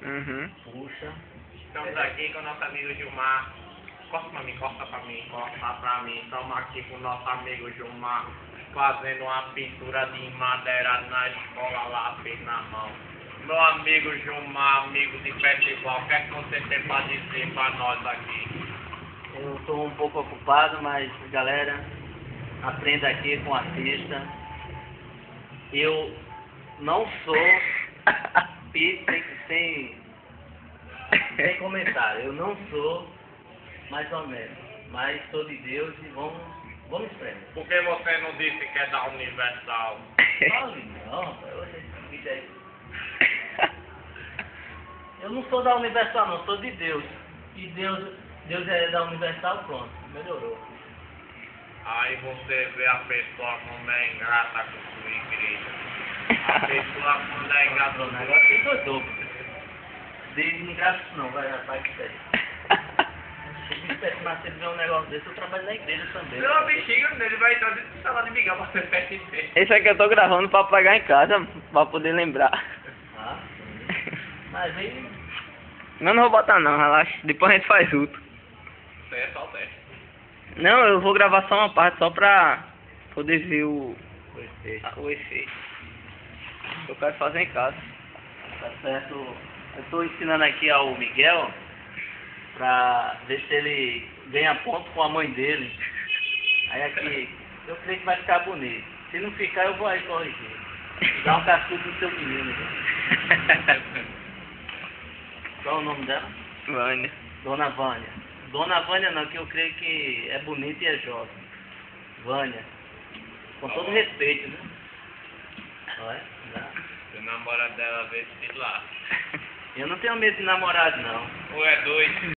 Uhum. Puxa. Estamos aqui com o nosso amigo Gilmar. Corta pra mim, corta pra mim, corta pra mim. Estamos aqui com o nosso amigo Gilmar fazendo uma pintura de madeira na escola lá, fez na mão. Meu amigo Gilmar, amigo de festival, o que é que você tem pra dizer pra nós aqui? Eu estou um pouco ocupado, mas galera, aprenda aqui com o artista. Eu não sou sem comentário. Eu não sou, mais ou menos, mas sou de Deus e vamos em frente. Por que você não disse que é da Universal? Eu não sou da Universal, não, sou de Deus. E Deus é da Universal, pronto, melhorou. Aí você vê a pessoa como é ingrata com sua igreja. A pessoa quando é ingrata com Agora tem dois duplos. Desde ingrato não, vai rapaz que sério. Mas se ele ver um negócio desse, eu trabalho na igreja também. Não, bexiga, ele vai entrar dentro do salão de Miguel pra ser PSP. Esse aqui eu tô gravando pra pegar em casa, pra poder lembrar. Ah, sim. Mas aí... Eu não vou botar não, relaxa. Depois a gente faz outro. Isso aí é só o teste. Não, eu vou gravar só uma parte, só pra poder ver o efeito. Eu quero fazer em casa. Tá certo. Eu estou ensinando aqui ao Miguel pra ver se ele ganha ponto com a mãe dele. Aí aqui, eu creio que vai ficar bonito. Se não ficar, eu vou aí corrigir. Dá um cascudo no seu menino. Qual é o nome dela? Vânia. Dona Vânia. Dona Vânia não, que eu creio que é bonita e é jovem. Vânia. Com todo respeito, né? Olha, dá. Se o namorado dela vê se lá. Eu não tenho medo de namorado, não. Ou é doido?